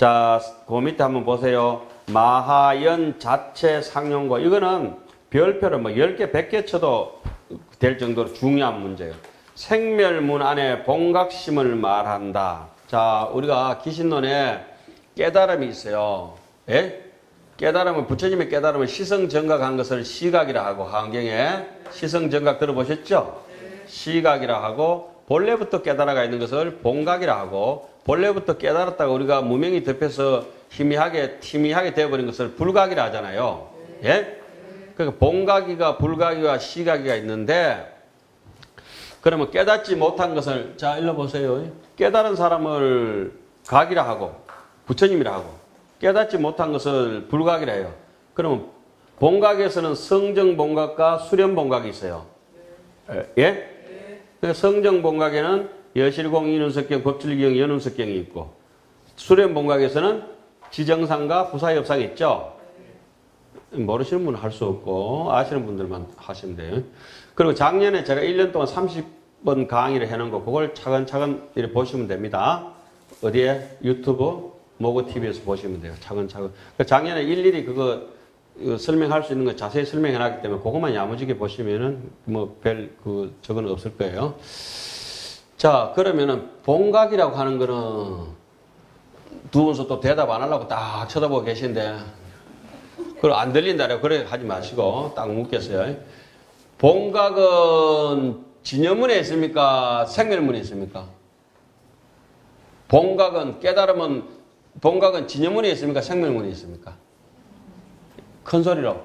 자, 그 밑에 한번 보세요. 마하연 자체 상용고. 이거는 별표를 뭐 10개, 100개 쳐도 될 정도로 중요한 문제예요. 생멸문 안에 본각심을 말한다. 자, 우리가 기신론에 깨달음이 있어요. 예? 깨달음은, 부처님의 깨달음은 시성정각한 것을 시각이라 하고, 환경에 시성정각 들어보셨죠? 시각이라 하고, 본래부터 깨달아가 있는 것을 본각이라 하고, 본래부터 깨달았다가 우리가 무명이 덮여서 희미하게 되어버린 것을 불각이라 하잖아요. 예? 그러니까 본각이가 불각이와 시각이가 있는데, 그러면 깨닫지 못한 것을, 자, 일로 보세요. 깨달은 사람을 각이라 하고, 부처님이라 하고, 깨닫지 못한 것을 불각이라 해요. 그러면 본각에서는 성정본각과 수련본각이 있어요. 예? 성정본각에는 여실공, 인운석경, 법질경, 연운석경이 있고, 수련본각에서는 지정상과 부사협상이 있죠. 모르시는 분은 할 수 없고 아시는 분들만 하시면 돼요. 그리고 작년에 제가 1년 동안 30번 강의를 해놓은 거 그걸 차근차근 이렇게 보시면 됩니다. 어디에? 유튜브 모고TV에서 보시면 돼요. 차근차근. 작년에 일일이 그거 설명할 수 있는 거 자세히 설명해놨기 때문에 그것만 야무지게 보시면은 뭐 저건 없을 거예요. 자, 그러면은 본각이라고 하는 거는 두 분서 또 대답 안 하려고 딱 쳐다보고 계신데 그걸 안 들린다래요. 그래 하지 마시고 딱 묻겠어요. 본각은 진여문에 있습니까? 생멸문에 있습니까? 본각은 깨달음은 본각은 진여문에 있습니까? 생멸문에 있습니까? 큰 소리로.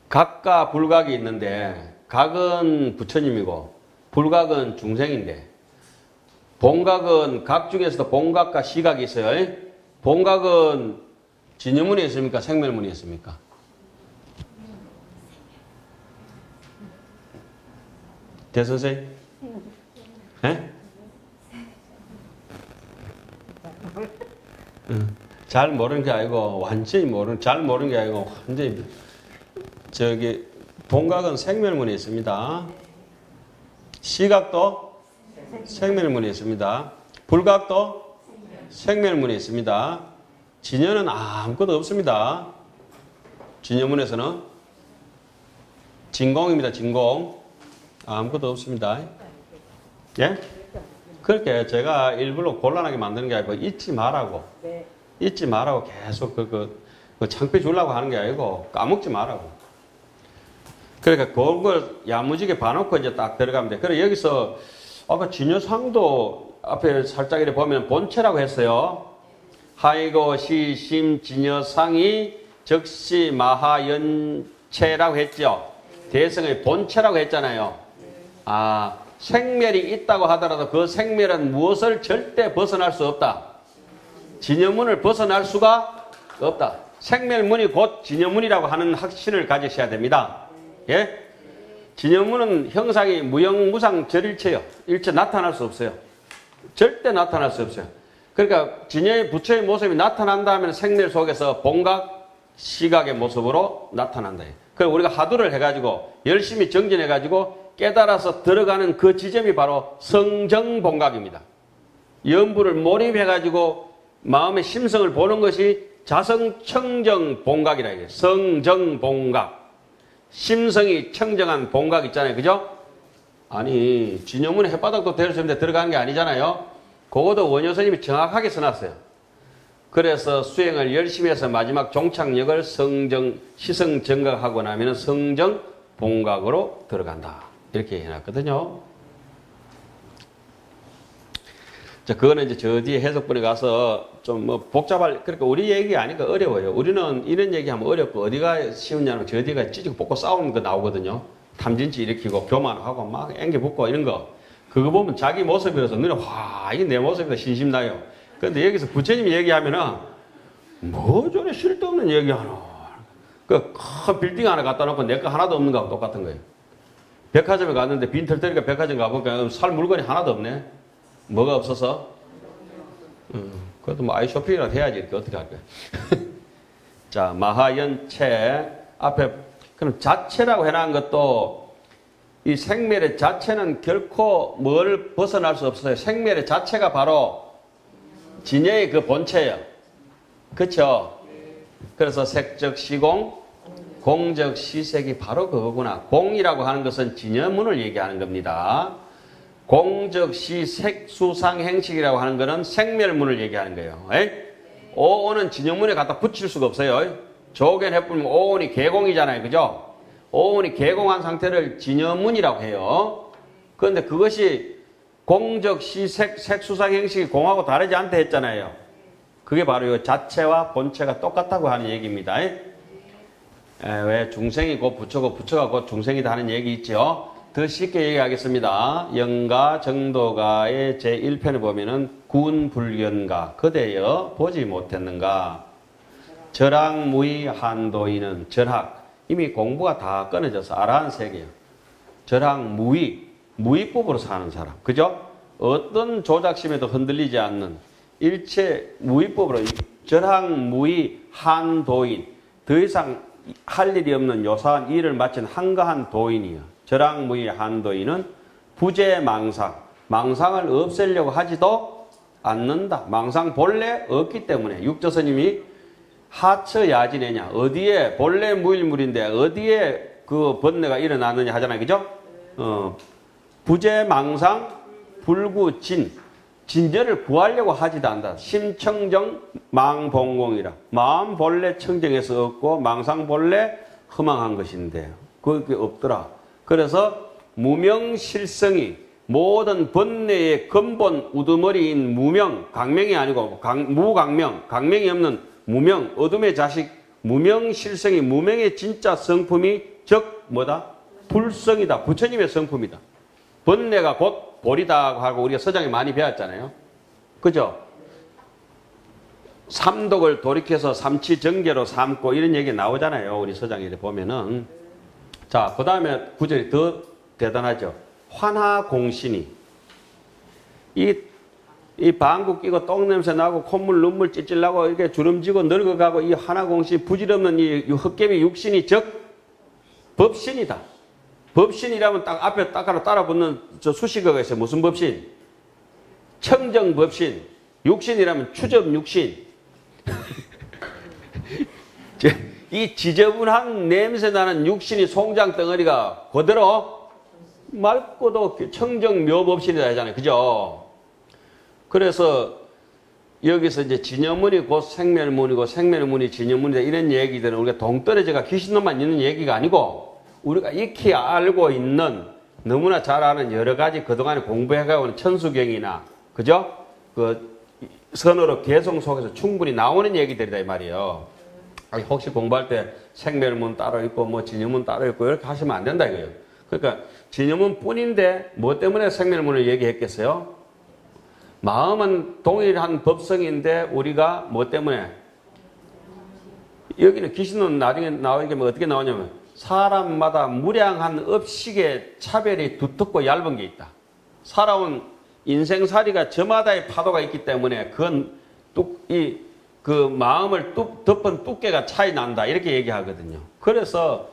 각과 불각이 있는데 각은 부처님이고 불각은 중생인데 본각은 각 중에서도 본각과 시각이 있어요. 본각은 진여문에 있습니까? 생멸문에 있습니까? 대선생? 예? 잘 모르는 게 아니고 완전히 잘 모르는 게 아니고 완전히 본각은 생멸문에 있습니다. 시각도 생멸문에 있습니다. 불각도 생멸문에 있습니다. 진여는 아무것도 없습니다. 진여문에서는 진공입니다. 진공. 아무것도 없습니다. 예? 그렇게 제가 일부러 곤란하게 만드는 게 아니고 잊지 말라고. 잊지 말라고 계속 창피 주려고 하는 게 아니고 까먹지 말라고. 그러니까 그걸 야무지게 봐놓고 이제 딱 들어가면 돼. 그래 여기서 아까 진여상도 앞에 살짝 이렇게 보면 본체라고 했어요. 하이고 시심 진여상이 적시 마하연체라고 했죠. 대성의 본체라고 했잖아요. 아, 생멸이 있다고 하더라도 그 생멸은 무엇을 절대 벗어날 수 없다. 진여문을 벗어날 수가 없다. 생멸문이 곧 진여문이라고 하는 확신을 가지셔야 됩니다. 예? 진여문은 형상이 무형무상 절일체요. 일체 나타날 수 없어요. 절대 나타날 수 없어요. 그러니까 진여의 부처의 모습이 나타난다면 생멸 속에서 본각, 시각의 모습으로 나타난다. 그리고 우리가 하두를 해가지고 열심히 정진해가지고 깨달아서 들어가는 그 지점이 바로 성정본각입니다. 염불을 몰입해가지고 마음의 심성을 보는 것이 자성청정본각이라 해요. 성정본각. 심성이 청정한 본각 있잖아요. 그죠? 아니 진여문의 햇바닥도 될 수 있는데 들어가는 게 아니잖아요. 그것도 원효스님이 정확하게 써놨어요. 그래서 수행을 열심히 해서 마지막 종착역을 시성정각하고 나면 성정본각으로 들어간다. 이렇게 해놨거든요. 자, 그거는 이제 저 뒤에 해석본에 가서 좀 뭐 그러니까 우리 얘기 아니까 어려워요. 우리는 이런 얘기하면 어렵고 어디가 쉬우냐면 저 뒤가 찌지고 볶고 싸우는 거 나오거든요. 탐진치 일으키고 교만하고 막 앵겨붙고 이런 거. 그거 보면 자기 모습이라서 눈에 이게 내 모습이다 신심나요. 그런데 여기서 부처님이 얘기하면은 뭐 저래 쓸데없는 얘기하노. 그 큰 빌딩 하나 갖다 놓고 내 거 하나도 없는 거하고 똑같은 거예요. 백화점에 갔는데 빈털터리가 백화점 가보니까 살 물건이 하나도 없네. 뭐가 없어서? 그래도 뭐 아이쇼핑이라도 해야지. 이렇게 어떻게 할 거야. 자, 마하연체 앞에 그럼 자체라고 해놓은 것도 이 생멸의 자체는 결코 뭘 벗어날 수 없어요. 생멸의 자체가 바로 진여의 그 본체예요. 그렇죠? 그래서 색적 시공, 공적 시색이 바로 그거구나. 공이라고 하는 것은 진여문을 얘기하는 겁니다. 공적 시색 수상 행식이라고 하는 것은 생멸문을 얘기하는 거예요. 에이? 오온은 진여문에 갖다 붙일 수가 없어요. 조견해보면 오온이 개공이잖아요. 그죠? 오온이 개공한 상태를 진여문이라고 해요. 그런데 그것이 공적 시색 색수상 행식이 공하고 다르지 않다 했잖아요. 그게 바로 이 자체와 본체가 똑같다고 하는 얘기입니다. 왜 중생이 곧 부처고 부처가 곧 중생이다 하는 얘기 있죠. 더 쉽게 얘기하겠습니다. 영가 정도가의 제1편에 보면은 군불견가 그대여 보지 못했는가. 절학무의 한도인은 절학 이미 공부가 다 끊어져서 아라한 세계예요. 절학무의 무의법으로 사는 사람. 그죠? 어떤 조작심에도 흔들리지 않는 일체 무의법으로 절학무의 한도인 더 이상 할 일이 없는 요사한 일을 마친 한가한 도인이요. 절학무의 한도인은 부재망상 망상을 없애려고 하지도 않는다. 망상 본래 없기 때문에 육조스님이 하처야진애냐 어디에 본래 무일물인데 어디에 그 번뇌가 일어나느냐 하잖아요. 그죠? 부재망상 불구진 진저를 구하려고 하지도 않는다. 심청정 망봉공이라 마음 본래 청정해서 없고 망상 본래 허망한 것인데 그게 없더라. 그래서 무명실성이 모든 번뇌의 근본 우두머리인 무명 강명이 아니고 무강명 강명이 없는 무명 어둠의 자식 무명실성이 무명의 진짜 성품이 즉 뭐다? 불성이다. 부처님의 성품이다. 번뇌가 곧 볼이다 하고 우리가 서장에 많이 배웠잖아요. 그죠? 삼독을 돌이켜서 삼치정계로 삼고 이런 얘기 나오잖아요. 우리 서장에 보면은. 자, 그 다음에 구절이 더 대단하죠. 환하공신이. 이 방구 끼고 똥냄새 나고 콧물 눈물 찔찔 나고 이렇게 주름지고 늙어가고 이 환하공신 부질없는 이 헛개비 육신이 즉 법신이다. 법신이라면 딱 앞에 따라 붙는 저 수식어가 있어요. 무슨 법신? 청정법신. 육신이라면 추접육신. 이 지저분한 냄새나는 육신이 송장 덩어리가 그대로 맑고도 청정묘법신이다 하잖아요. 그죠? 그래서 여기서 이제 진여문이 곧 생멸문이고 생멸문이 진여문이다 이런 얘기들은 우리가 동떨어져가 귀신놈만 있는 얘기가 아니고 우리가 익히 알고 있는 너무나 잘 아는 여러 가지 그동안에 공부해가온 천수경이나 그죠? 그 선어로 개성 속에서 충분히 나오는 얘기들이다 이 말이에요. 혹시 공부할 때 생멸문 따로 있고 뭐 진여문 따로 있고 이렇게 하시면 안 된다 이거예요. 그러니까 진여문 뿐인데 뭐 때문에 생멸문을 얘기했겠어요? 마음은 동일한 법성인데 우리가 뭐 때문에 여기는 귀신은 나중에 나오게 뭐 어떻게 나오냐면 사람마다 무량한 업식의 차별이 두텁고 얇은 게 있다. 살아온 인생살이가 저마다의 파도가 있기 때문에 그건 그 마음을 덮은 두께가 차이 난다. 이렇게 얘기하거든요. 그래서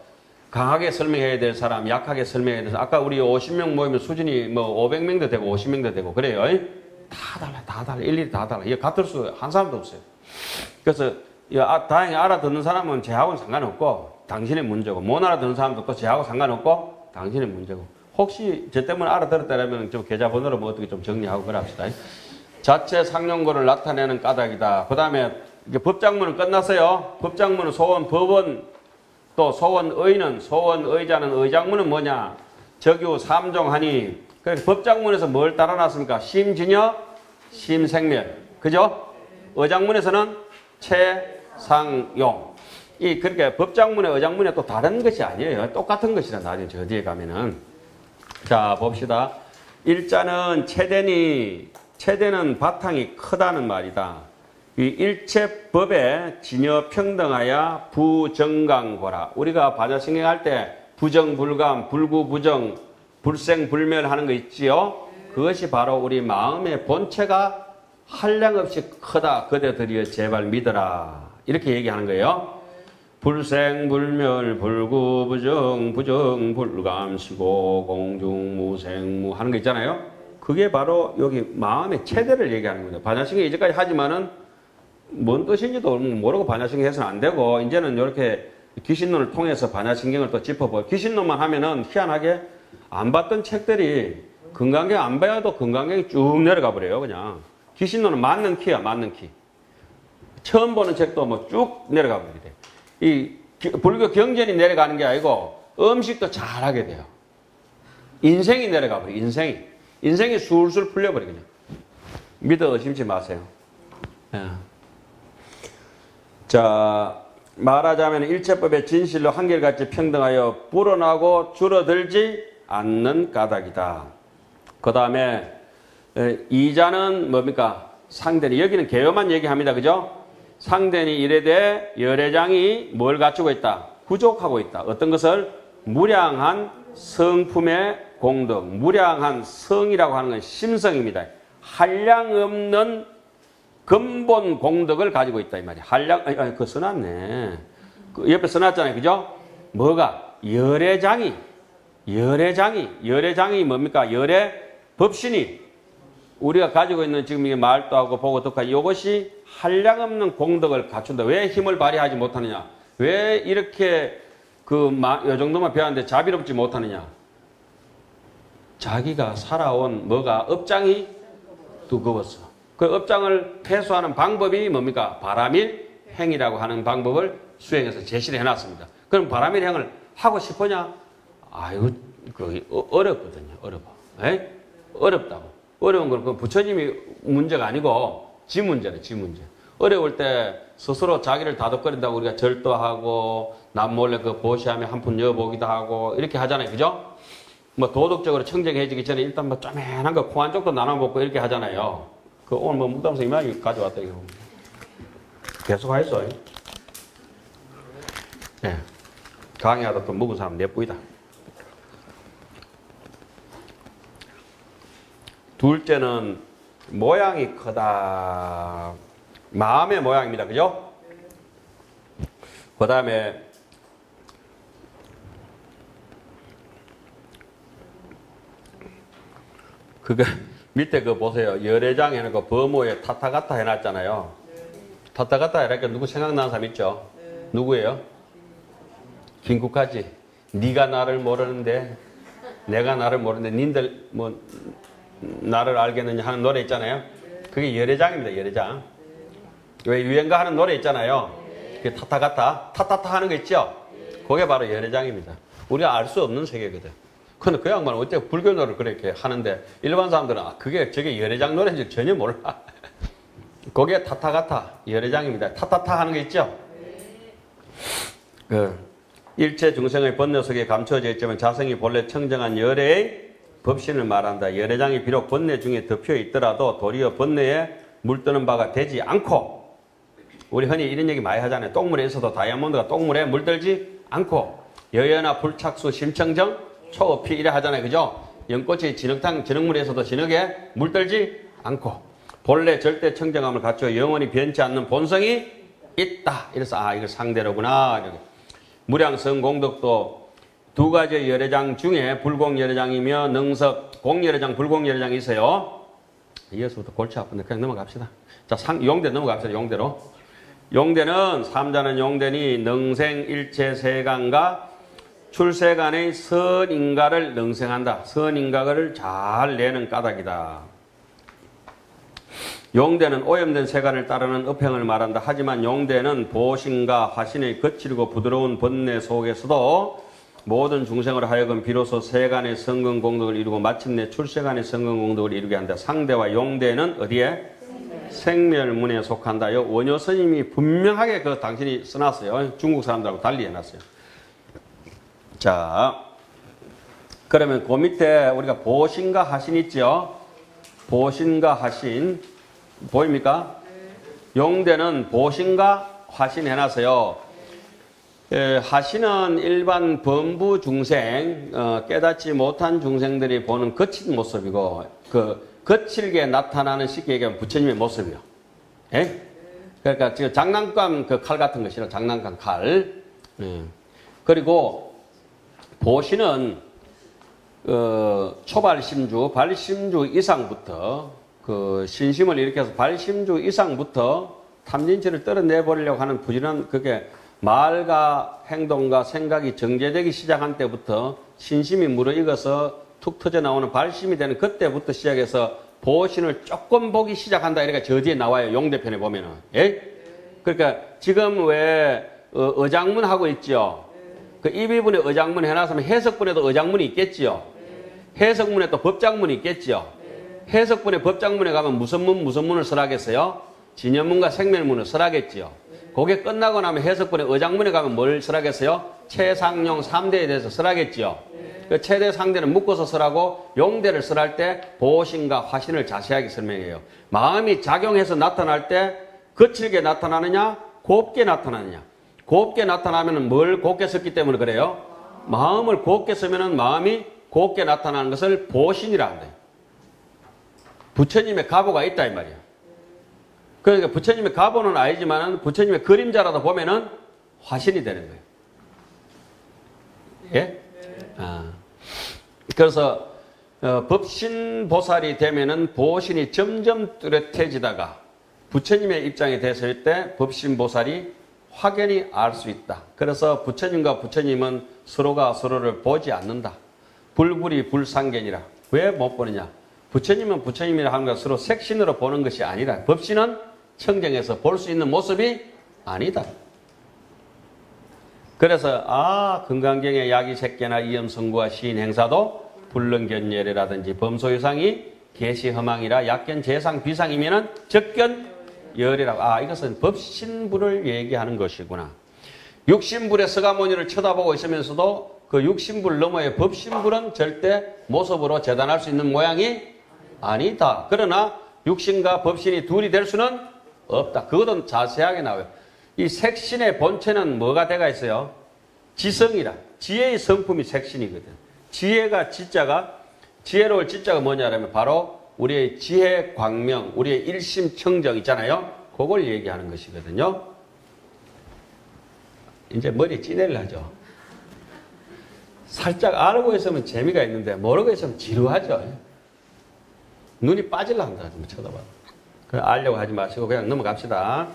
강하게 설명해야 될 사람, 약하게 설명해야 될 사람. 아까 우리 50명 모이면 수준이 뭐 500명도 되고 50명도 되고 그래요. 다 달라. 일일이 다 달라. 이게 같을 수 한 사람도 없어요. 그래서 다행히 알아듣는 사람은 쟤하고는 상관없고 당신의 문제고 못 알아듣는 사람도 또 쟤하고 상관없고 당신의 문제고 혹시 쟤 때문에 알아들었다면 좀 계좌번호로 뭐 어떻게 좀 정리하고 그럽시다. 자체 상용고를 나타내는 까닭이다. 그 다음에 법장문은 끝났어요. 법장문은 소원, 법원, 또 소원의는, 소원의자는 의장문은 뭐냐? 적유 삼종하니. 그래서 법장문에서 뭘 따라놨습니까? 심진여, 심생멸. 그죠? 의장문에서는 최상용. 그렇게 법장문에 의장문에 또 다른 것이 아니에요. 똑같은 것이라 나중에 저 뒤에 가면은. 자, 봅시다. 일자는 체대는 바탕이 크다는 말이다. 이 일체법에 진여평등하여 부정강고라. 우리가 반야승행할 때 부정불감, 불구부정, 불생불멸하는 거 있지요? 그것이 바로 우리 마음의 본체가 한량없이 크다. 그대들이여 제발 믿어라. 이렇게 얘기하는 거예요. 불생불멸 불구부정 부정 불감시고 공중무생무 하는 거 있잖아요. 그게 바로 여기 마음의 체대를 얘기하는 거죠. 반야신경 이제까지 하지만은 뭔 뜻인지도 모르고 반야신경 해서는 안 되고 이제는 이렇게 귀신론을 통해서 반야신경을 또 짚어보고 귀신론만 하면은 희한하게 안 봤던 책들이 금강경 안 봐도 금강경이 쭉 내려가 버려요. 그냥 귀신론은 맞는 키야, 맞는 키. 처음 보는 책도 뭐 쭉 내려가 버리래. 이 불교 경전이 내려가는 게 아니고 음식도 잘하게 돼요. 인생이 내려가 버려. 인생이 술술 풀려버려 그냥. 믿어 의심치 마세요. 예. 자, 말하자면 일체법의 진실로 한결같이 평등하여 불어나고 줄어들지 않는 까닭이다. 그 다음에 이자는 뭡니까? 상대니 여기는 개요만 얘기합니다. 그죠? 상대니 이래되 열애장이 뭘 갖추고 있다? 부족하고 있다. 어떤 것을? 무량한 성품의 공덕. 무량한 성이라고 하는 건 심성입니다. 한량없는 근본 공덕을 가지고 있다 이 말이야. 그거 써놨네. 그 옆에 써놨잖아요. 그죠? 뭐가? 열애장이 뭡니까? 열애 법신이 우리가 가지고 있는 지금 이게 말도 하고 보고 듣고 이것이 한량없는 공덕을 갖춘다. 왜 힘을 발휘하지 못하느냐? 왜 이렇게 요 정도만 배웠는데 자비롭지 못하느냐? 자기가 살아온 뭐가 업장이 두꺼웠어. 그 업장을 해소하는 방법이 뭡니까? 바라밀 행이라고 하는 방법을 수행해서 제시를 해놨습니다. 그럼 바라밀 행을 하고 싶으냐? 아유, 그 어렵거든요. 어렵다고. 어려운 건 부처님이 문제가 아니고 지 문제네, 지 문제. 어려울 때 스스로 자기를 다독거린다고 우리가 절도하고 남 몰래 그 보시하며 한 푼 여보기도 하고 이렇게 하잖아요. 그죠? 뭐 도덕적으로 청정해지기 전에 일단 뭐 쪼맨한 거 콩 한 쪽도 나눠 먹고 이렇게 하잖아요. 그 오늘 뭐 무당서 이만하게 가져왔다 이거. 계속 하겠어. 네. 강의하다 또 먹은 사람 내뿌이다. 둘째는 모양이 크다. 마음의 모양입니다. 그죠? 그 다음에 그거 밑에 그 보세요. 열애장 해놓고 범호에 타타가타 해놨잖아요. 타타가타 해놓으니까 누구 생각나는 사람 있죠? 누구예요? 김국하지. 네가 나를 모르는데 내가 나를 모르는데 님들 뭐 나를 알겠느냐 하는 노래 있잖아요. 그게 열애장입니다. 열애장. 왜 유행가 하는 노래 있잖아요. 그게 타타가타 타타타 하는 거 있죠. 그게 바로 열애장입니다. 우리가 알 수 없는 세계거든. 근데 그 양반은 어째 불교 노래를 그렇게 하는데 일반 사람들은 저게 열애장 노래인지 전혀 몰라. 그게 타타가타 열애장입니다. 타타타 하는 거 있죠. 그 일체 중생의 번뇌 속에 감춰져 있지만 자성이 본래 청정한 열애의 법신을 말한다. 열애장이 비록 번뇌 중에 덮여 있더라도 도리어 번뇌에 물드는 바가 되지 않고, 우리 흔히 이런 얘기 많이 하잖아요. 똥물에 있어도 다이아몬드가 똥물에 물들지 않고, 여여나 불착수 심청정 초피 이래 하잖아요. 그죠? 연꽃이 진흙물에서도 진흙에 물들지 않고 본래 절대 청정함을 갖춰 영원히 변치 않는 본성이 있다. 이래서 이거 상대로구나. 무량성 공덕도 두 가지 열애장 중에 불공열애장이며 능석 공열애장 불공열애장이 있어요. 이어서부터 골치 아픈데 그냥 넘어갑시다. 자, 용대 넘어갑시다. 용대로. 용대는 삼자는 용대니 능생 일체 세간과 출세간의 선인가를 능생한다. 선인가를 잘 내는 까닭이다. 용대는 오염된 세간을 따르는 업행을 말한다. 하지만 용대는 보신과 화신의 거칠고 부드러운 번뇌 속에서도 모든 중생으로 하여금 비로소 세간의 성근공덕을 이루고 마침내 출세간의 성근공덕을 이루게 한다. 상대와 용대는 어디에? 생멸문에 속한다. 원효 스님이 분명하게 그 당신이 써놨어요. 중국 사람들하고 달리 해놨어요. 자, 그러면 그 밑에 우리가 보신과 하신 있죠? 보신과 하신 보입니까? 용대는 보신과 화신 해놨어요. 하신은 일반 범부 중생, 깨닫지 못한 중생들이 보는 거친 모습이고, 거칠게 나타나는 쉽게 얘기하면 부처님의 모습이요. 예? 그러니까 지금 장난감 그 칼 같은 것이라 장난감 칼. 예. 그리고 보시는 초발심주, 발심주 이상부터 그 신심을 일으켜서 발심주 이상부터 탐진치를 떨어내버리려고 하는 부진한 그게 말과 행동과 생각이 정제되기 시작한 때부터 신심이 무르익어서 툭 터져 나오는 발심이 되는 그때부터 시작해서 보신을 조금 보기 시작한다. 이렇게 저 뒤에 나와요. 용대편에 보면은. 예? 그러니까 지금 왜 어장문 하고 있죠. 그 이 부분에 어장문 해놨으면 해석문에도 어장문이 있겠지요. 해석문에 또 법장문이 있겠지요. 해석문에 법장문에 가면 무슨 문을 설하겠어요? 진연문과 생멸문을 설하겠지요. 그게 끝나고 나면 해석문에 어장문에 가면 뭘 설하겠어요? 최상용 3대에 대해서 설하겠지요. 그 최대 상대는 묶어서 설하고 용대를 설할 때 보신과 화신을 자세하게 설명해요. 마음이 작용해서 나타날 때 거칠게 나타나느냐 곱게 나타나느냐. 곱게 나타나면 뭘 곱게 썼기 때문에 그래요? 마음을 곱게 쓰면 마음이 곱게 나타나는 것을 보신이라 한대요. 부처님의 가보가 있다 이 말이야. 그러니까 부처님의 가보는 아니지만 부처님의 그림자라도 보면은 화신이 되는 거예요. 예? 그래서 법신보살이 되면은 보신이 점점 뚜렷해지다가 부처님의 입장에 됐을 때 법신보살이 확연히 알 수 있다. 그래서 부처님과 부처님은 서로가 서로를 보지 않는다. 불불이 불상견이라. 왜 못 보느냐? 부처님은 부처님이라 하는 것 서로 색신으로 보는 것이 아니라 법신은 청정해서 볼 수 있는 모습이 아니다. 그래서 금강경의 야기색계나 이염성구와 시인행사도 불능견열이라든지 범소유상이 계시허망이라 약견 재상 비상이면은 적견열이라고. 이것은 법신불을 얘기하는 것이구나. 육신불의 서가모니를 쳐다보고 있으면서도 그 육신불 너머의 법신불은 절대 모습으로 재단할 수 있는 모양이 아니다. 그러나 육신과 법신이 둘이 될 수는 없다. 그것은 자세하게 나와요. 이 색신의 본체는 뭐가 돼가 있어요? 지성이라. 지혜의 성품이 색신이거든. 지혜가 지자가, 지혜로울 지자가 뭐냐면 바로 우리의 지혜 광명, 우리의 일심청정 있잖아요. 그걸 얘기하는 것이거든요. 이제 머리 찌내려 하죠. 살짝 알고 있으면 재미가 있는데 모르고 있으면 지루하죠. 눈이 빠질라 한다. 쳐다봐. 그냥 알려고 하지 마시고 그냥 넘어갑시다.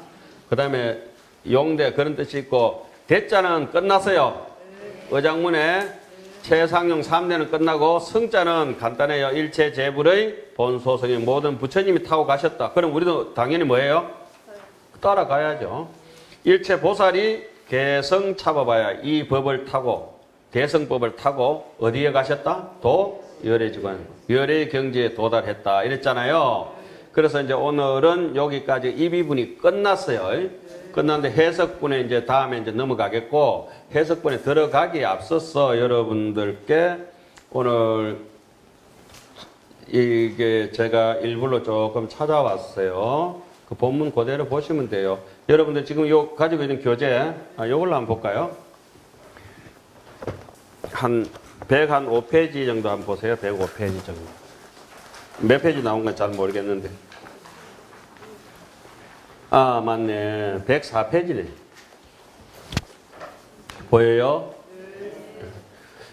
그 다음에 용대 그런 뜻이 있고 대자는 끝났어요. 의장문에 최상용 3대는 끝나고 성자는 간단해요. 일체 재불의 본소성의 모든 부처님이 타고 가셨다. 그럼 우리도 당연히 뭐예요? 따라가야죠. 일체 보살이 개성 잡아봐야 이 법을 타고 대성법을 타고 어디에 가셨다? 열애지관 열애의 경지에 도달했다 이랬잖아요. 그래서 이제 오늘은 여기까지 이 부분이 끝났어요. 끝났는데 해석분에 이제 다음에 이제 넘어가겠고, 해석분에 들어가기에 앞서서 여러분들께 오늘 이게 제가 일부러 조금 찾아왔어요. 그 본문 그대로 보시면 돼요. 여러분들 지금 요 가지고 있는 교재, 요걸로 한번 볼까요? 한 105페이지 정도 한번 보세요. 105페이지 정도. 몇 페이지 나온 건 잘 모르겠는데. 맞네. 104페이지네. 보여요?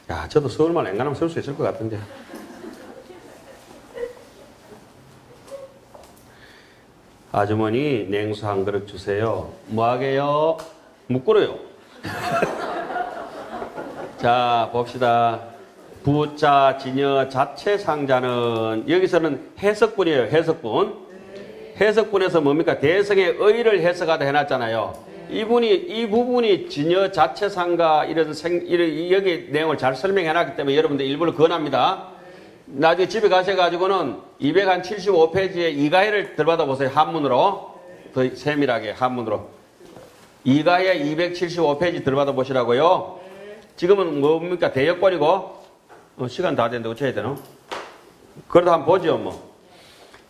야, 저도 서울만 앵간하면 쓸 수 있을 것 같은데. 아주머니, 냉수 한 그릇 주세요. 뭐 하게요? 묵구로요. 자, 봅시다. 부자, 진여, 자체 상자는, 여기서는 해석분이에요, 해석분. 해석분에서 뭡니까? 대성의 의를 해석하다 해놨잖아요. 이 부분이 진여, 자체 상가, 여기 내용을 잘 설명해놨기 때문에 여러분들 일부러 권합니다. 나중에 집에 가셔가지고는 275페이지에 이가해를 들받아 보세요. 한문으로. 더 세밀하게, 한문으로. 이가해 275페이지 들받아 보시라고요. 지금은 뭡니까? 대역권이고, 시간 다 됐는데 어찌 해야 되나? 그래도 한번 보죠, 뭐.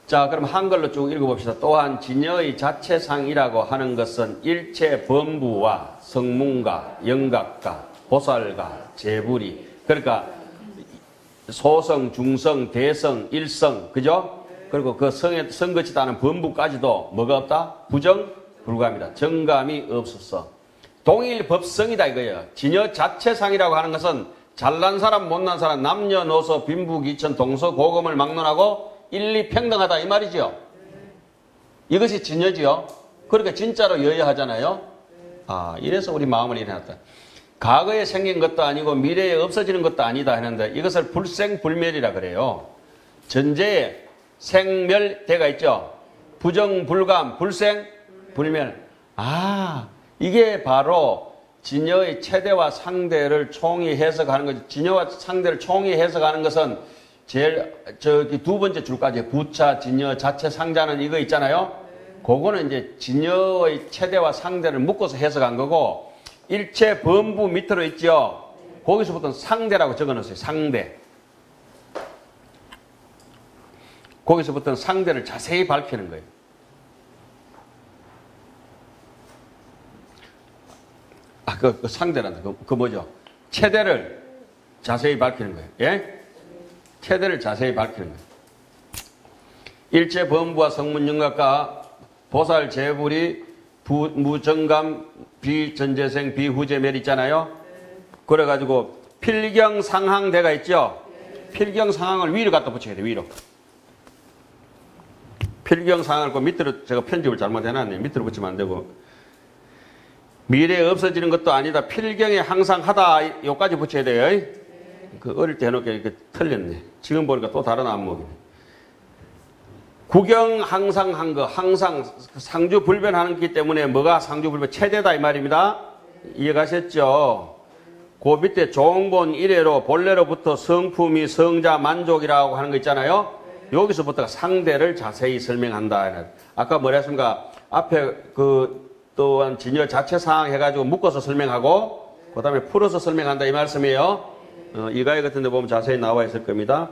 자, 그럼 한글로 쭉 읽어봅시다. 또한 진여의 자체상이라고 하는 것은 일체 범부와 성문과 영각과 보살과 재불이, 그러니까 소성, 중성, 대성, 일성, 그죠? 그리고 그 성에 성거치다는 범부까지도 뭐가 없다? 부정, 불감이다. 정감이 없었어. 동일 법성이다 이거예요. 진여 자체상이라고 하는 것은 잘난 사람 못난 사람 남녀노소 빈부귀천 동서고금을 막론하고 일리평등하다 이 말이죠. 이것이 진여지요. 그러니까 진짜로 여여하잖아요. 아, 이래서 우리 마음을 일어났다. 과거에 생긴 것도 아니고 미래에 없어지는 것도 아니다 하는데 이것을 불생불멸이라 그래요. 전제에 생멸대가 있죠. 부정불감, 불생불멸. 아, 이게 바로 진여의 최대와 상대를 총히 해석하는 거죠. 진여와 상대를 총히 해석하는 것은 제일 두 번째 줄까지 부차, 진여, 자체, 상자는 이거 있잖아요. 그거는 이제 진여의 최대와 상대를 묶어서 해석한 거고 일체 범부 밑으로 있죠. 거기서부터는 상대라고 적어놨어요. 상대. 거기서부터는 상대를 자세히 밝히는 거예요. 아, 그 상대란다. 그 뭐죠? 최대를 자세히 밝히는 거예요. 예? 최대를 자세히 밝히는 거예요. 일체 범부와 성문영각과 보살 재불이 무정감 비전재생 비후재멸 있잖아요. 그래가지고 필경상항대가 있죠. 필경상항을 위로 갖다 붙여야 돼. 위로. 필경상항을 그 밑으로 제가 편집을 잘못해놨네요. 밑으로 붙이면 안 되고. 미래에 없어지는 것도 아니다. 필경에 항상 하다. 요까지 붙여야 돼요. 그 어릴 때 해놓게 이렇게 틀렸네. 지금 보니까 또 다른 안목이네. 구경 항상 한 거, 항상 상주불변하는 기 때문에 뭐가 상주불변 최대다 이 말입니다. 이해가셨죠? 그 밑에 종본 1회로 본래로부터 성품이 성자 만족이라고 하는 거 있잖아요. 여기서부터가 상대를 자세히 설명한다. 아까 뭐라 했습니까? 앞에 그 또한 진여 자체 상황 해가지고 묶어서 설명하고 그 다음에 풀어서 설명한다 이 말씀이에요. 이가에 같은 데 보면 자세히 나와 있을 겁니다.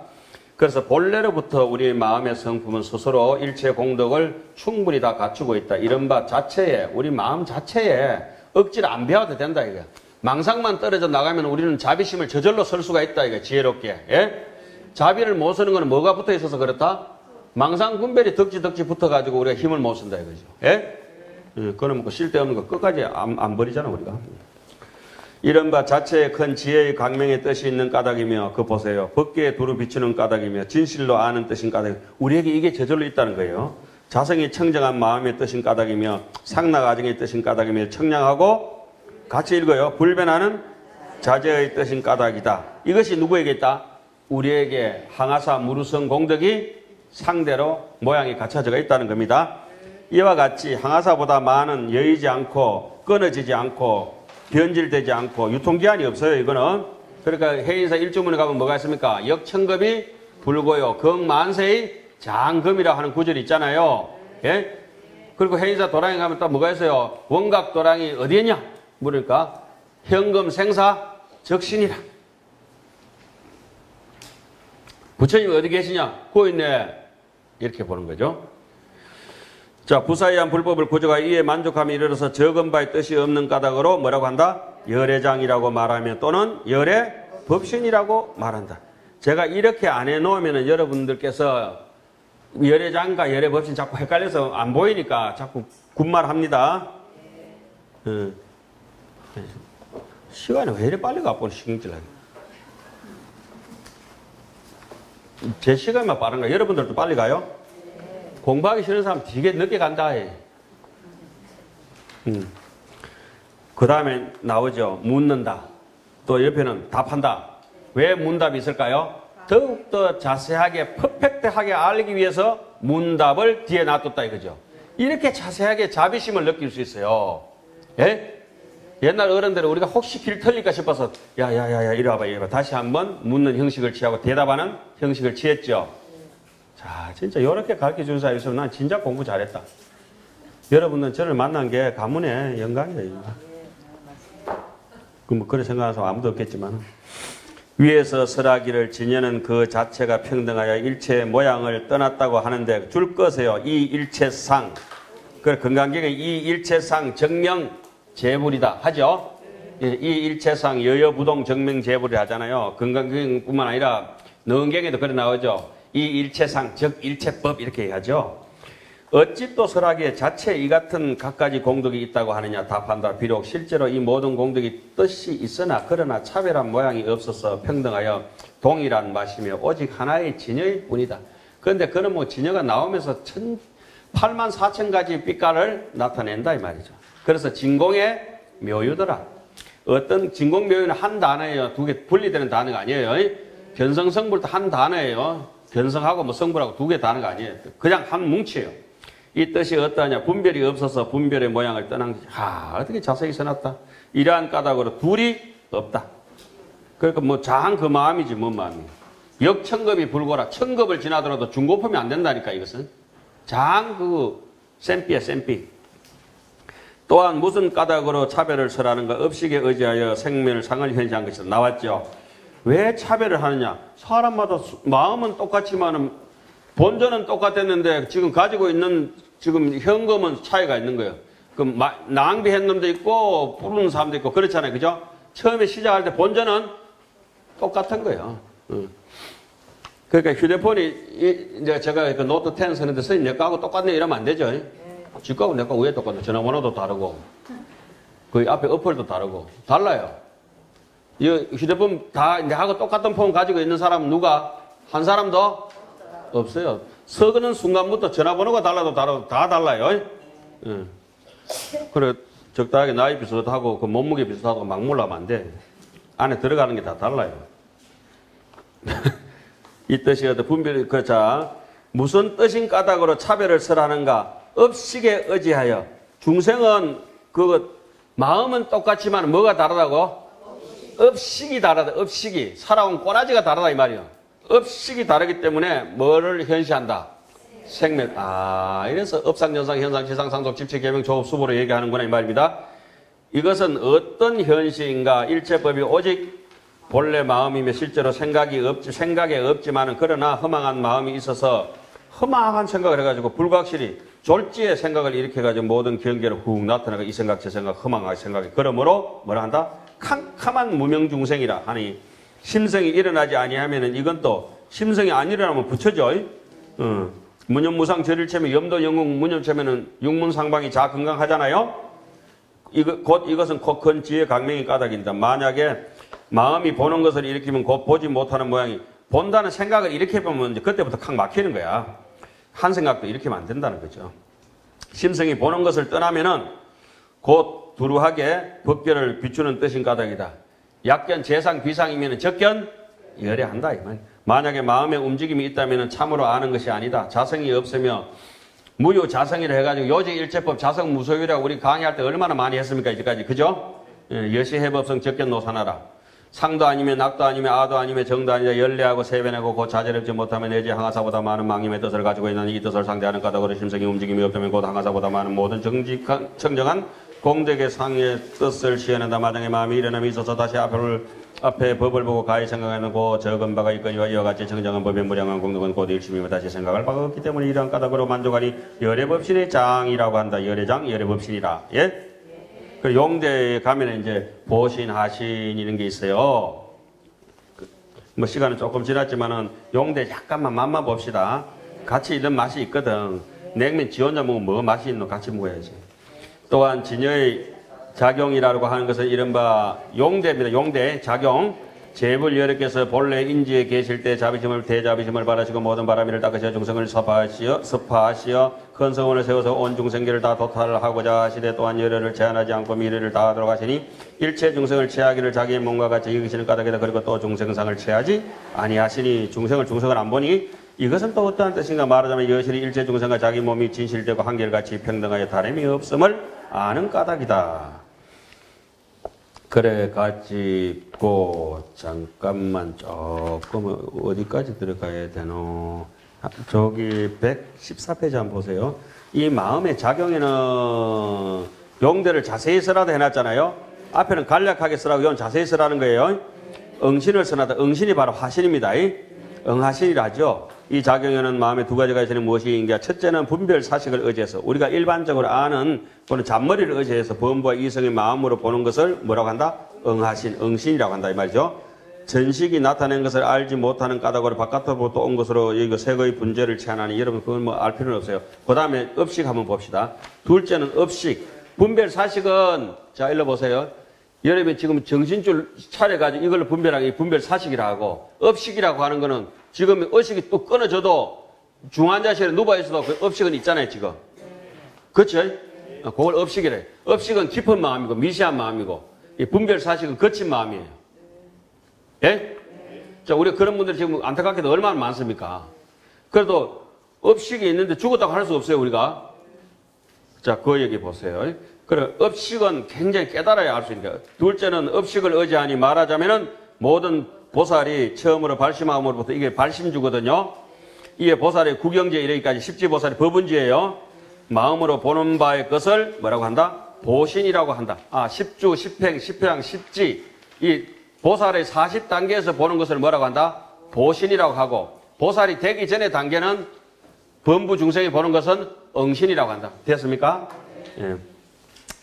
그래서 본래로부터 우리 마음의 성품은 스스로 일체 공덕을 충분히 다 갖추고 있다. 이른바 자체에, 우리 마음 자체에 억지로 안 배워도 된다, 이거. 망상만 떨어져 나가면 우리는 자비심을 저절로 설 수가 있다, 이거. 지혜롭게. 예? 자비를 못 쓰는 건 뭐가 붙어 있어서 그렇다? 망상 분별이 덕지 붙어가지고 우리가 힘을 못 쓴다, 이거죠. 예? 그러면 그 쓸데없는 거 끝까지 안 버리잖아, 우리가. 이른바 자체의 큰 지혜의 광명의 뜻이 있는 까닭이며 그 보세요. 법계에 두루 비추는 까닭이며 진실로 아는 뜻인 까닭. 우리에게 이게 저절로 있다는 거예요. 자성이 청정한 마음의 뜻인 까닭이며 상나가정의 뜻인 까닭이며 청량하고 같이 읽어요. 불변하는 자제의 뜻인 까닭이다. 이것이 누구에게 있다? 우리에게 항아사 무르성 공덕이 상대로 모양이 갖춰져 있다는 겁니다. 이와 같이 항아사보다 많은 여의지 않고 끊어지지 않고 변질되지 않고 유통기한이 없어요. 이거는. 그러니까 해인사 일주문에 가면 뭐가 있습니까? 역천급이 불고요. 극만세의 장금이라고 하는 구절이 있잖아요. 예? 그리고 해인사 도량에 가면 또 뭐가 있어요? 원각 도량이 어디에 있냐? 물으니까 현금 생사 적신이라. 부처님이 어디 계시냐? 거 있네. 이렇게 보는 거죠. 자, 부사의한 불법을 고조하여 이에 만족함에 이르러서 적은 바의 뜻이 없는 까닭으로 뭐라고 한다? 열애장이라고 말하며 또는 열애법신이라고 말한다. 제가 이렇게 안 해놓으면 여러분들께서 열애장과 열애법신 자꾸 헷갈려서 안 보이니까 자꾸 군말합니다. 시간이 왜 이래 빨리 가보는 신경질하게. 제 시간만 빠른가? 여러분들도 빨리 가요? 공부하기 싫은 사람 되게 늦게 간다. 그 다음에 나오죠. 묻는다. 또 옆에는 답한다. 왜 문답이 있을까요? 더욱더 자세하게 퍼펙트하게 알기 위해서 문답을 뒤에 놔뒀다 이거죠. 이렇게 자세하게 자비심을 느낄 수 있어요. 예? 옛날 어른들은 우리가 혹시 길 틀릴까 싶어서 야야야야 이리 와봐 이리 와봐 다시 한번 묻는 형식을 취하고 대답하는 형식을 취했죠. 자, 진짜 이렇게 가르쳐주는 사람이 있으면 난 진짜 공부 잘했다. 여러분은 저를 만난 게 가문의 영광이에요. 뭐 그런 생각하는 사람 아무도 없겠지만 위에서 설하기를 진여는 그 자체가 평등하여 일체의 모양을 떠났다고 하는데 줄 것이요. 이 일체상. 그 건강경에 이 일체상 정명 재불이다 하죠. 이 일체상 여여부동 정명 재불이 하잖아요. 건강경뿐만 아니라 능경에도 그래 나오죠. 이 일체상 즉 일체법 이렇게 하죠. 어찌 또 설하기에 자체 이 같은 갖가지 공덕이 있다고 하느냐 답한다. 비록 실제로 이 모든 공덕이 뜻이 있으나 그러나 차별한 모양이 없어서 평등하여 동일한 맛이며 오직 하나의 진여일 뿐이다. 그런데 그는 뭐 진여가 나오면서 8만 4천 가지 빛깔을 나타낸다 이 말이죠. 그래서 진공의 묘유더라. 어떤 진공 묘유는 한 단어예요. 두 개 분리되는 단어가 아니에요. 변성성불도 한 단어예요. 변성하고 뭐 성불하고 두 개 단어가 아니에요. 그냥 한 뭉치예요. 이 뜻이 어떠하냐. 분별이 없어서 분별의 모양을 떠난 것이 어떻게 자세히 써놨다. 이러한 까닭으로 둘이 없다. 그러니까 뭐 자한 그 마음이지 뭔 마음이. 역천급이 불고라. 천급을 지나더라도 중고품이 안 된다니까 이것은. 자한 그 쌤비야 쌤비. 또한 무슨 까닭으로 차별을 설하는가. 업식에 의지하여 생명을 상을 현시한 것이다. 나왔죠. 왜 차별을 하느냐. 사람마다 마음은 똑같지만은 본전은 똑같았는데 지금 가지고 있는 지금 현금은 차이가 있는 거예요. 그 낭비한 놈도 있고 부르는 사람도 있고 그렇잖아요. 그죠? 처음에 시작할 때 본전은 똑같은 거예요. 그러니까 휴대폰이 이제 제가 그 노트 10 쓰는데 선생님 내 거하고 똑같네 이러면 안 되죠. 지 거하고 내 거 왜 똑같나. 전화번호도 다르고 그 앞에 어플도 다르고 달라요. 이 휴대폰 다 내하고 똑같은 폰 가지고 있는 사람은 누가? 한 사람도 없어요. 서거는 순간부터 전화번호가 달라도 다 달라요. 그래 적당하게 나이 비슷하고 그 몸무게 비슷하고 막 몰라면 안 돼. 안에 들어가는 게 다 달라요. 이 뜻이 어떤 분별이 그자 무슨 뜻인 까닭으로 차별을 설하는가. 업식에 의지하여. 중생은 그 마음은 똑같지만 뭐가 다르다고? 업식이 다르다. 업식이 살아온 꼬라지가 다르다 이 말이에요. 업식이 다르기 때문에 뭐를 현시한다? 생명. 이래서 업상, 연상, 현상, 지상, 상속, 집체, 계명, 조업, 수보로 얘기하는구나 이 말입니다. 이것은 어떤 현시인가? 일체법이 오직 본래 마음이며 실제로 생각에 없지만은 그러나 허망한 마음이 있어서 허망한 생각을 해가지고 불각실히 졸지의 생각을 일으켜가지고 모든 경계로 훅 나타나고 이 생각 저 생각 허망하게 생각해. 그러므로 뭐라 한다? 캄캄한 무명중생이라 하니 심성이 일어나지 아니하면은 이건 또 심성이 안 일어나면 붙여져. 문현무상 절일체면 염도 영웅 문현체면은 육문상방이 자 건강하잖아요. 이것은 곧 큰 지혜 강명의 까닭입니다. 만약에 마음이 보는 것을 일으키면 곧 보지 못하는 모양이 본다는 생각을 일으켜보면 이제 그때부터 칵 막히는 거야. 한 생각도 일으키면 안 된다는 거죠. 심성이 보는 것을 떠나면은 곧 두루하게 법견을 비추는 뜻인 까닭이다. 약견 재상 비상이면 적견 열애한다. 만약에 마음에 움직임이 있다면 참으로 아는 것이 아니다. 자성이 없으며 무유 자성이라 해가지고 요지 일체법 자성 무소유라고 우리 강의할 때 얼마나 많이 했습니까 이제까지. 그죠? 여시해법성 적견 노사나라. 상도 아니면 낙도 아니면 아도 아니면 정도 아니라 열례하고 세변하고 곧 자제롭지 못하면 내지 항하사보다 많은 망님의 뜻을 가지고 있는 이 뜻을 상대하는 까닭으로 심성이 움직임이 없다면 곧 항하사보다 많은 모든 청정한 공덕의 상의 뜻을 시현한다. 마당의 마음이 일어남이 있어서 다시 앞에 법을 보고 가히 생각하는 고 적은 바가 있거니와 이와 같이 청정한 법의 무량한 공덕은 곧 일심이며 다시 생각할 바가 없기 때문에 이러한 까닭으로 만족하니 열애법신의 장이라고 한다. 열애장, 열애법신이라. 예? 그 용대에 가면 이제 보신, 하신 이런 게 있어요. 뭐 시간은 조금 지났지만은 용대 약간만 맛만 봅시다. 같이 이런 맛이 있거든. 냉면 지 혼자 먹으면 뭐 맛이 있노? 같이 먹어야지. 또한 진여의 작용이라고 하는 것은 이른바 용대입니다. 용대, 작용. 제불 여러께서 본래 인지에 계실 때 자비심을 대자비심을 바라시고 모든 바람이를 닦으시어 중생을 섭파하시어 큰 성원을 세워서 온 중생계를 다 도탈하고자 하시되 또한 열애를 제한하지 않고 미래를 다하도록 하시니 일체 중생을 취하기를 자기의 몸과 같이 여기시는 까닭이다. 그리고 또 중생상을 취하지 아니하시니 중생을 안 보니 이것은 또 어떠한 뜻인가. 말하자면 여실히 일체 중생과 자기 몸이 진실되고 한결같이 평등하여 다름이 없음을 아는 까닭이다. 그래 가지고 잠깐만 조금 어디까지 들어가야 되노. 저기 114페이지 한번 보세요. 이 마음의 작용에는 용대를 자세히 쓰라도 해놨잖아요. 앞에는 간략하게 쓰라고 이건 자세히 쓰라는 거예요. 응신을 써놨다. 응신이 바로 화신입니다. 응하신이라 하죠. 이 작용에는 마음에 두 가지가 있으니 무엇이인가. 첫째는 분별 사식을 의지해서 우리가 일반적으로 아는 그런 잔머리를 의지해서 범부와 이성의 마음으로 보는 것을 뭐라고 한다? 응하신, 응신이라고 한다 이 말이죠. 전식이 나타낸 것을 알지 못하는 까닭으로 바깥으로부터 온 것으로 여기가 색의 분재를 제한하니 여러분 그건 뭐 알 필요는 없어요. 그 다음에 업식 한번 봅시다. 둘째는 업식. 분별 사식은 자 일로 보세요. 여러분이 지금 정신줄 차려가지고 이걸로 분별하기 분별 사식이라 하고 업식이라고 하는 거는 지금 의식이 또 끊어져도 중환자실에 누워있어도 그 업식은 있잖아요 지금. 그렇죠? 그걸 업식이래. 업식은 깊은 마음이고 미시한 마음이고 이 분별 사식은 거친 마음이에요. 예? 자, 우리 그런 분들이 지금 안타깝게도 얼마나 많습니까? 그래도 업식이 있는데 죽었다고 할 수 없어요 우리가. 자, 그 얘기 보세요. 그래, 업식은 굉장히 깨달아야 알 수 있는 거예요. 둘째는 업식을 의지하니 말하자면은 모든 보살이 처음으로 발심함으로부터 이게 발심주거든요. 이게 보살의 구경제 이르기까지 십지보살의 법은지예요. 마음으로 보는 바의 것을 뭐라고 한다? 보신이라고 한다. 아, 십주, 십행, 십향, 십지. 이 보살의 40단계에서 보는 것을 뭐라고 한다? 보신이라고 하고 보살이 되기 전의 단계는 범부 중생이 보는 것은 응신이라고 한다. 됐습니까? 예.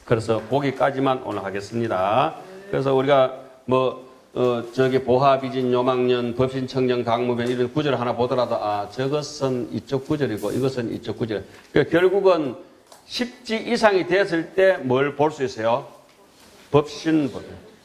그래서 거기까지만 오늘 하겠습니다. 그래서 우리가 저기 보하비진 요망년 법신청정 강무변 이런 구절을 하나 보더라도 아 저것은 이쪽 구절이고 이것은 이쪽 구절. 그러니까 결국은 십지 이상이 됐을 때 뭘 볼 수 있어요? 법신.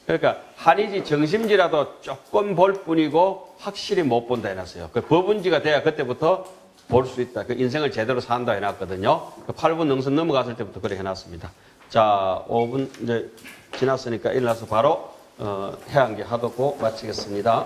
그러니까 한의지 정심지라도 조금 볼 뿐이고 확실히 못 본다 해놨어요. 그 법은지가 돼야 그때부터 볼 수 있다. 그 인생을 제대로 산다 해놨거든요. 그 8분 능선 넘어갔을 때부터 그렇게 해놨습니다. 자, 5분 이제 지났으니까 일어나서 바로 해양기 하도록 마치겠습니다.